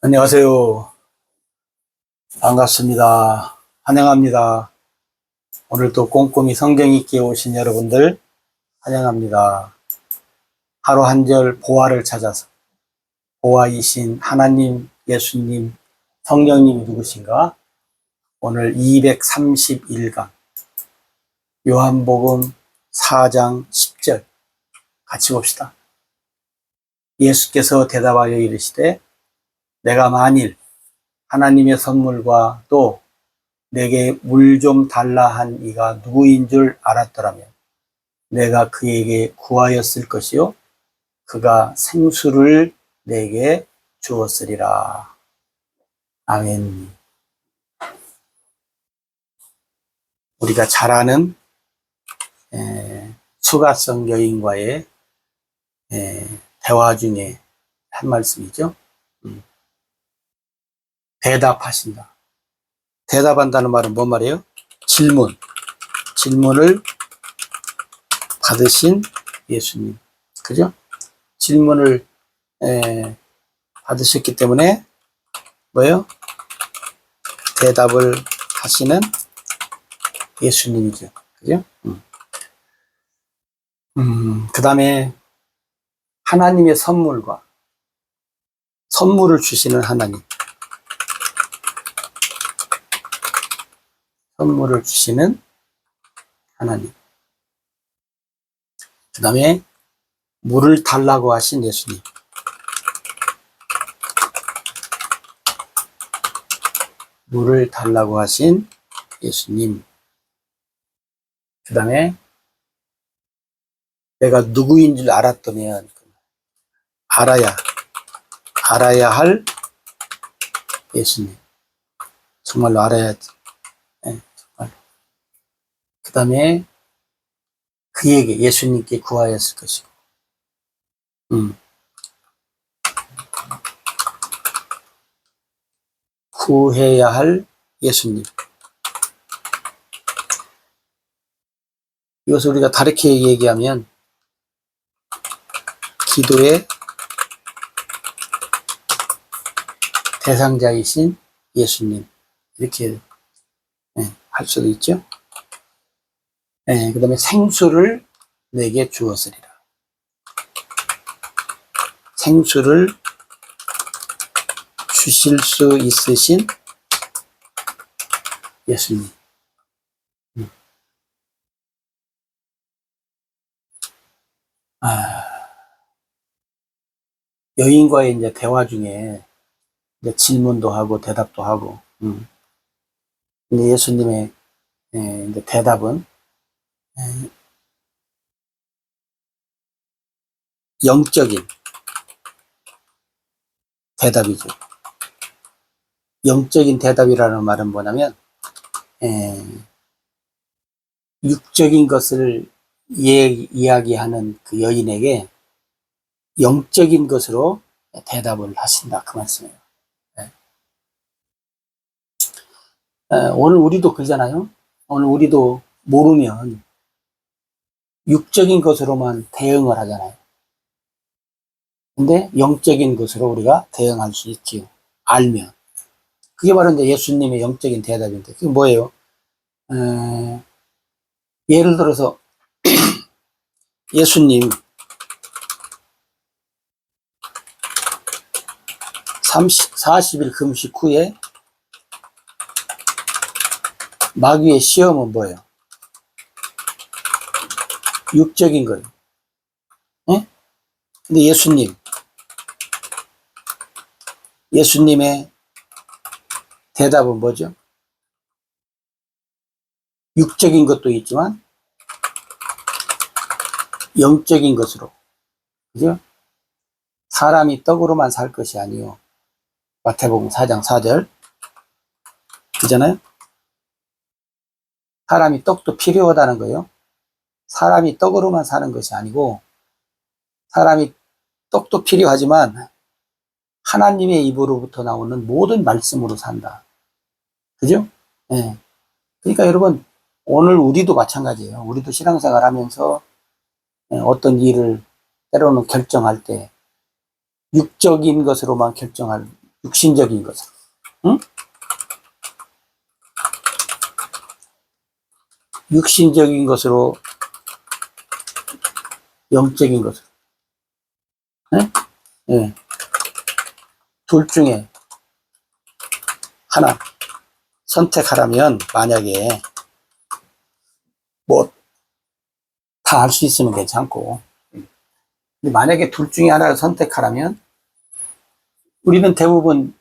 안녕하세요. 반갑습니다. 환영합니다. 오늘도 꼼꼼히 성경 읽기에 오신 여러분들 환영합니다. 하루 한 절 보화를 찾아서 보화이신 하나님, 예수님, 성령님이 누구신가? 오늘 231강 요한복음 4장 10절 같이 봅시다. 예수께서 대답하여 이르시되 내가 만일 하나님의 선물과 또 내게 물 좀 달라 한 이가 누구인 줄 알았더라면 내가 그에게 구하였을 것이요 그가 생수를 내게 주었으리라. 아멘. 우리가 잘 아는 수가성 여인과의 대화 중에 한 말씀이죠. 대답하신다. 대답한다는 말은 뭔 말이에요? 질문을 받으신 예수님. 그죠? 질문을 받으셨기 때문에 뭐예요? 대답을 하시는 예수님이죠. 그죠? 그 다음에 하나님의 선물을 주시는 하나님. 선물을 주시는 하나님. 그 다음에 물을 달라고 하신 예수님. 물을 달라고 하신 예수님. 그 다음에 내가 누구인 줄 알았더면 알아야 할 예수님. 정말로 알아야지. 네, 정말로. 그 다음에 그에게 예수님께 구하였을 것이고. 구해야 할 예수님. 이것을 우리가 다르게 얘기하면 기도의 대상자이신 예수님. 이렇게 할 수도 있죠. 그 다음에 생수를 내게 주었으리라. 생수를 주실 수 있으신 예수님. 여인과의 이제 대화 중에 이제 질문도 하고 대답도 하고. 근데 예수님의 이제 대답은 영적인 대답이죠. 영적인 대답이라는 말은 뭐냐면 육적인 것을 이야기하는 그 여인에게 영적인 것으로 대답을 하신다, 그 말씀이에요. 오늘 우리도 그러잖아요. 오늘 우리도 모르면 육적인 것으로만 대응을 하잖아요. 근데 영적인 것으로 우리가 대응할 수 있지요. 알면. 그게 바로 이제 예수님의 영적인 대답인데, 그게 뭐예요? 예를 들어서, 예수님, 40일 금식 후에 마귀의 시험은 뭐예요? 육적인 거예요. 근데 예수님의 대답은 뭐죠? 육적인 것도 있지만 영적인 것으로. 그죠? 사람이 떡으로만 살 것이 아니요. 마태복음 4장 4절. 그잖아요? 사람이 떡도 필요하다는 거예요. 사람이 떡으로만 사는 것이 아니고, 사람이 떡도 필요하지만 하나님의 입으로부터 나오는 모든 말씀으로 산다. 그죠? 네. 그러니까 여러분, 오늘 우리도 마찬가지예요. 우리도 신앙생활 하면서 어떤 일을 때로는 결정할 때 육적인 것으로만 결정할 육신적인 것으로, 응? 육신적인 것으로, 영적인 것으로, 응? 예. 둘 중에 하나 선택하라면, 만약에 뭐 다 할 수 있으면 괜찮고, 근데 만약에 둘 중에 하나를 선택하라면 우리는 대부분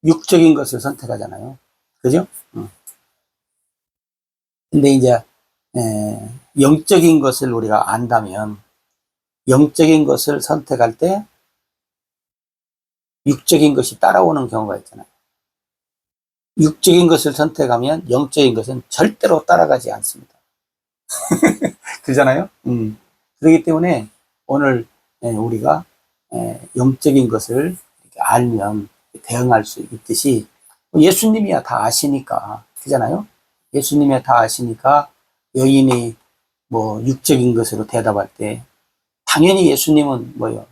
육적인 것을 선택하잖아요. 그죠? 근데 이제 영적인 것을 우리가 안다면, 영적인 것을 선택할 때 육적인 것이 따라오는 경우가 있잖아요. 육적인 것을 선택하면 영적인 것은 절대로 따라가지 않습니다. 그러잖아요. 그렇기 때문에 오늘 우리가 영적인 것을 이렇게 알면 대응할 수 있듯이, 예수님이야 다 아시니까, 그잖아요. 예수님이야 다 아시니까 여인이 뭐 육적인 것으로 대답할 때 당연히 예수님은 뭐요,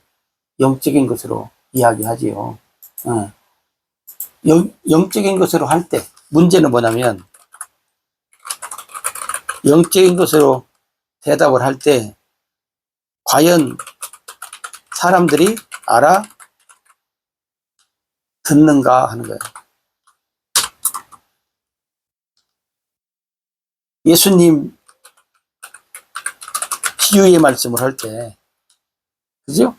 영적인 것으로 이야기하지요. 영적인 것으로 할 때 문제는 뭐냐면, 영적인 것으로 대답을 할 때 과연 사람들이 알아듣는가 하는 거예요. 예수님 비유의 말씀을 할 때, 그죠?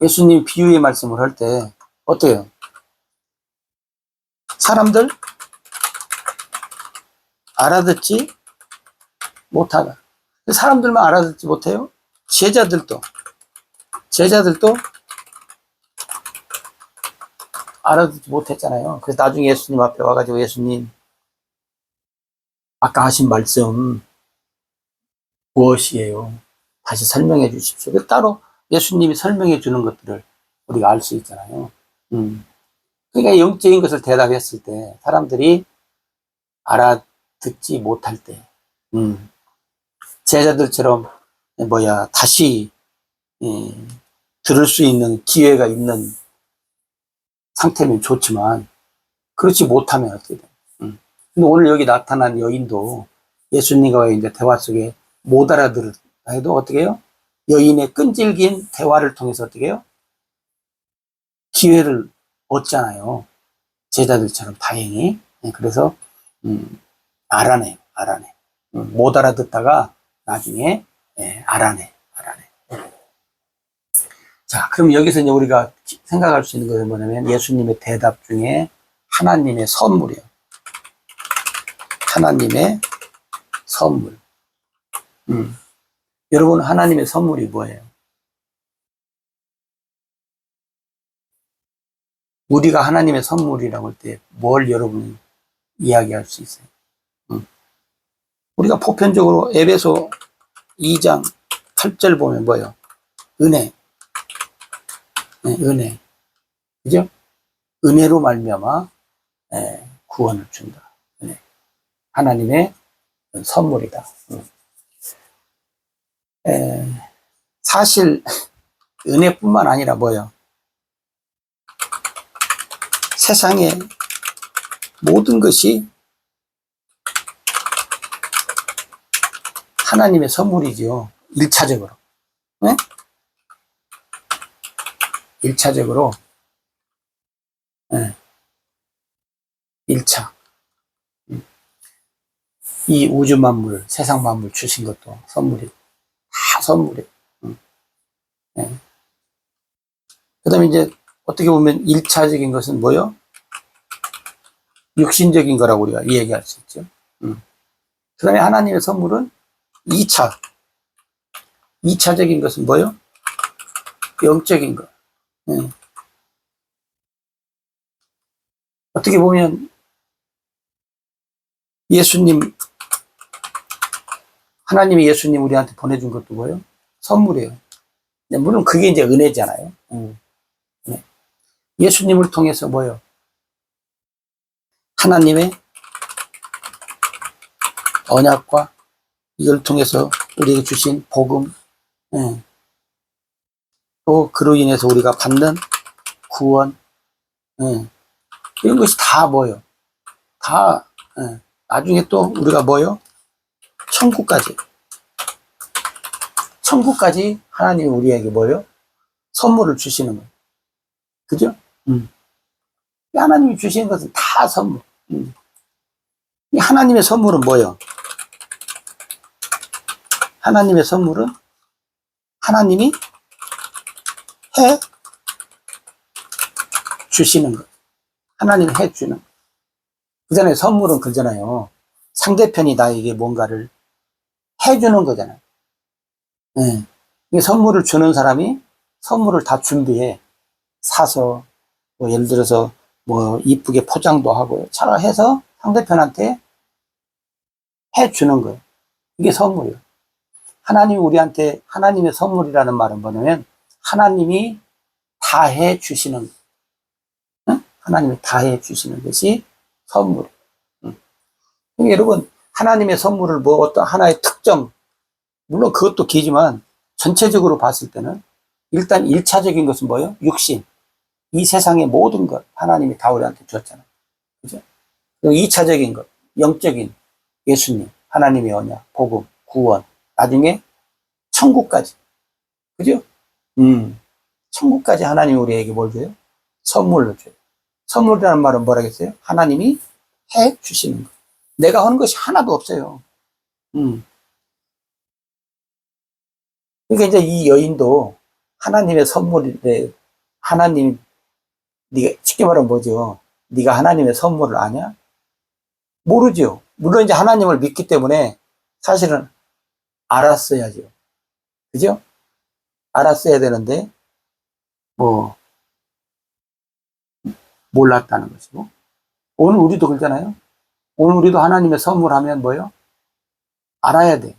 예수님 비유의 말씀을 할 때 어때요? 사람들 알아듣지 못하다. 사람들만 알아듣지 못해요? 제자들도 알아듣지 못했잖아요. 그래서 나중에 예수님 앞에 와가지고, 예수님 아까 하신 말씀 무엇이에요? 다시 설명해 주십시오. 따로 예수님이 설명해 주는 것들을 우리가 알 수 있잖아요. 그러니까 영적인 것을 대답했을 때 사람들이 알아듣지 못할 때, 제자들처럼 다시 들을 수 있는 기회가 있는 상태면 좋지만, 그렇지 못하면 어떻게 돼요? 근데 오늘 여기 나타난 여인도 예수님과의 이제 대화 속에 못 알아들을 해도 어떻게 해요? 여인의 끈질긴 대화를 통해서 어떻게 해요? 기회를 얻잖아요. 제자들처럼 다행히. 그래서 알아내요. 못 알아듣다가 나중에 알아내. 자, 그럼 여기서 이제 우리가 생각할 수 있는 것은 뭐냐면, 예수님의 대답 중에 하나님의 선물이에요. 하나님의 선물. 여러분, 하나님의 선물이 뭐예요? 우리가 하나님의 선물이라고 할 때 뭘 여러분이 이야기할 수 있어요? 우리가 보편적으로 에베소 2장 8절 보면 뭐예요? 은혜. 은혜. 그죠? 은혜로 말미암아 구원을 준다. 은혜. 하나님의 선물이다. 사실 은혜뿐만 아니라 뭐예요? 세상의 모든 것이 하나님의 선물이죠. 1차적으로. 네? 1차적으로. 1차. 이 우주 만물, 세상 만물 주신 것도 선물이, 다 선물이에요. 그 다음에 이제 어떻게 보면 1차적인 것은 뭐요? 육신적인 거라고 우리가 얘기할 수 있죠. 그 다음에 하나님의 선물은 2차적인 것은 뭐요? 영적인 거. 어떻게 보면 하나님이 예수님 우리한테 보내준 것도 뭐예요? 선물이에요. 물론 그게 이제 은혜잖아요. 예수님을 통해서 뭐예요? 하나님의 언약과 이걸 통해서 우리에게 주신 복음, 또 그로 인해서 우리가 받는 구원, 이런 것이 다 뭐요? 다 나중에 또 우리가 뭐요? 천국까지 하나님이 우리에게 뭐요? 선물을 주시는 거예요. 그죠? 하나님이 주시는 것은 다 선물. 이 하나님의 선물은 뭐요? 하나님의 선물은 하나님이 해 주시는 것. 하나님이 해 주는 것. 그 전에 선물은 그잖아요. 상대편이 나에게 뭔가를 해 주는 거잖아요. 이 선물을 주는 사람이 선물을 다 준비해. 사서, 뭐 예를 들어서 뭐 이쁘게 포장도 하고 잘 해서 상대편한테 해 주는 거예요. 이게 선물이에요. 하나님이 우리한테 하나님의 선물이라는 말은 뭐냐면 하나님이 다 해 주시는 하나님이 다 해 주시는 것이 선물이에요. 그러니까 여러분 하나님의 선물을 뭐 어떤 하나의 특정 물론 그것도 기지만 전체적으로 봤을 때는 일단 1차적인 것은 뭐예요? 육신. 이 세상의 모든 것 하나님이 다 우리한테 줬잖아요. 그죠? 그리고 2차적인 것 영적인 예수님, 하나님의 언약, 복음, 구원, 나중에 천국까지. 그죠? 천국까지 하나님이 우리에게 뭘 줘요? 선물로 줘요. 선물이라는 말은 뭐라겠어요? 하나님이 해 주시는 것. 내가 하는 것이 하나도 없어요. 그러니까 이제 이 여인도 하나님의 선물인데, 하나님, 네가 쉽게 말하면 뭐죠? 네가 하나님의 선물을 아냐? 모르죠. 물론 이제 하나님을 믿기 때문에 사실은 알았어야죠. 그죠? 알았어야 되는데, 뭐, 몰랐다는 것이고. 오늘 우리도 그러잖아요. 오늘 우리도 하나님의 선물하면 뭐요? 알아야 돼.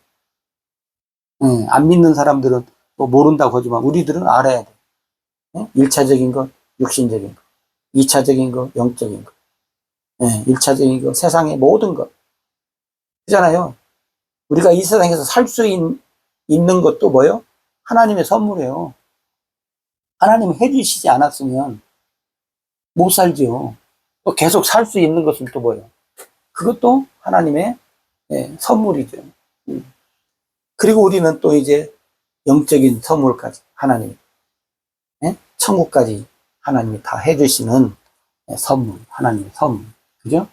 안 믿는 사람들은 뭐 모른다고 하지만 우리들은 알아야 돼. 1차적인 것, 육신적인 것. 2차적인 것, 영적인 것. 1차적인 것, 세상의 모든 것. 그잖아요. 우리가 이 세상에서 살 수 있는 것도 뭐요? 하나님의 선물이에요. 하나님이 해주시지 않았으면 못 살죠. 또 계속 살 수 있는 것은 또 뭐예요? 그것도 하나님의 선물이죠. 그리고 우리는 또 이제 영적인 선물까지 하나님, 천국까지 하나님이 다 해주시는 선물, 하나님의 선물. 그죠?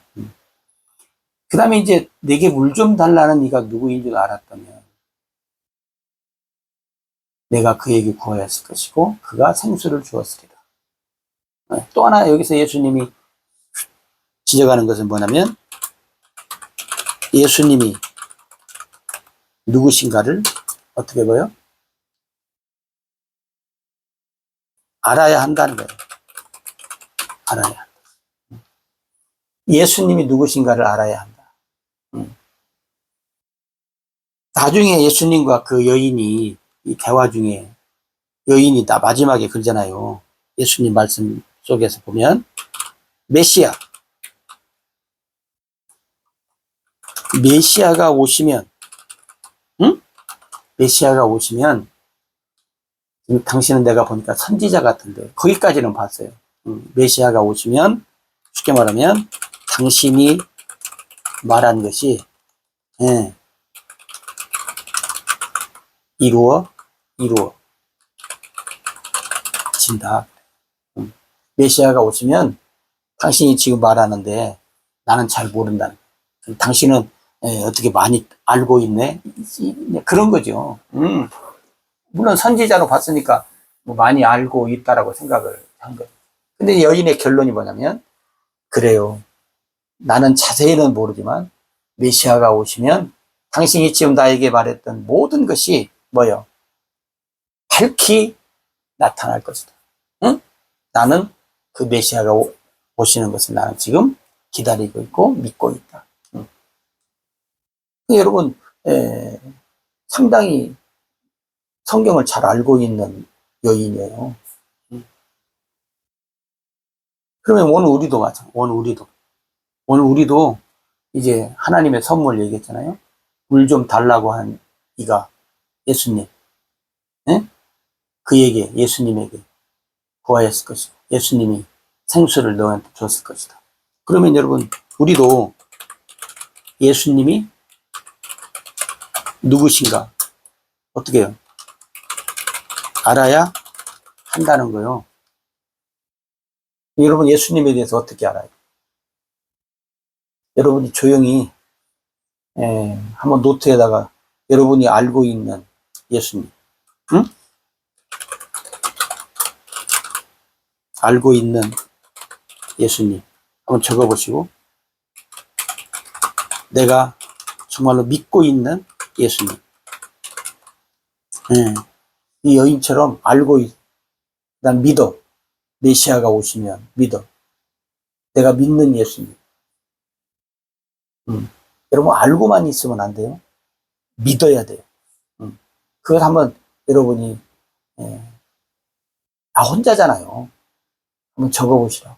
그 다음에 이제 내게 물 좀 달라는 이가 누구인 줄 알았다면 내가 그에게 구하였을 것이고 그가 생수를 주었으리라. 또 하나 여기서 예수님이 지적하는 것은 뭐냐면 예수님이 누구신가를 어떻게 보여? 알아야 한다는 거예요. 알아야 한다. 예수님이 누구신가를 알아야 한다. 나중에 예수님과 그 여인이 이 대화 중에 여인이 다 마지막에 그러잖아요. 예수님 말씀 속에서 보면 메시아가 오시면 메시아가 오시면 당신은 내가 보니까 선지자 같은데 거기까지는 봤어요. 메시아가 오시면 쉽게 말하면 당신이 말한 것이 이루어진다. 메시아가 오시면 당신이 지금 말하는데 나는 잘 모른다. 당신은 어떻게 많이 알고 있네? 그런 거죠. 물론 선지자로 봤으니까 뭐 많이 알고 있다라고 생각을 한 거예요. 근데 여인의 결론이 뭐냐면 그래요. 나는 자세히는 모르지만 메시아가 오시면 당신이 지금 나에게 말했던 모든 것이 뭐요? 밝히 나타날 것이다. 응? 나는 그 메시아가 오시는 것을 나는 지금 기다리고 있고 믿고 있다. 여러분 상당히 성경을 잘 알고 있는 여인이에요. 그러면 오늘 우리도 마찬가지. 오늘 우리도 이제 하나님의 선물 얘기했잖아요. 물 좀 달라고 한 이가 예수님, 그에게 예수님에게 구하였을 것이고 예수님이 생수를 너한테 줬을 것이다. 그러면 여러분, 우리도 예수님이 누구신가 어떻게 해요? 알아야 한다는 거요. 여러분, 예수님에 대해서 어떻게 알아요? 여러분이 조용히 한번 노트에다가 여러분이 알고 있는 예수님, 응? 알고 있는 예수님 한번 적어보시고, 내가 정말로 믿고 있는 예수님. 이 여인처럼 알고 난 믿어. 메시아가 오시면 믿어. 내가 믿는 예수님. 여러분, 알고만 있으면 안 돼요. 믿어야 돼요. 그걸 한번 여러분이, 나 혼자잖아요. 한번 적어보시라고.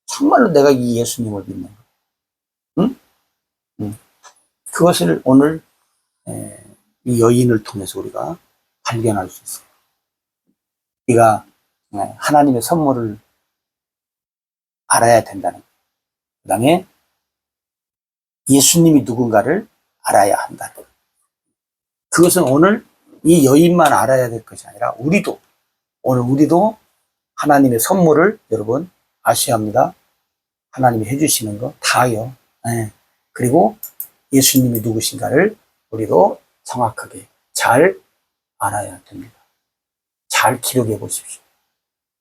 정말로 내가 이 예수님을 믿는 거. 응? 그것을 오늘 이 여인을 통해서 우리가 발견할 수 있어요. 우리가 하나님의 선물을 알아야 된다는 것. 그 다음에 예수님이 누군가를 알아야 한다는 것. 그것은 오늘 이 여인만 알아야 될 것이 아니라 오늘 우리도 하나님의 선물을 여러분 아셔야 합니다. 하나님이 해주시는 거 다요. 그리고 예수님이 누구신가를 우리도 정확하게 잘 알아야 됩니다. 잘 기록해 보십시오.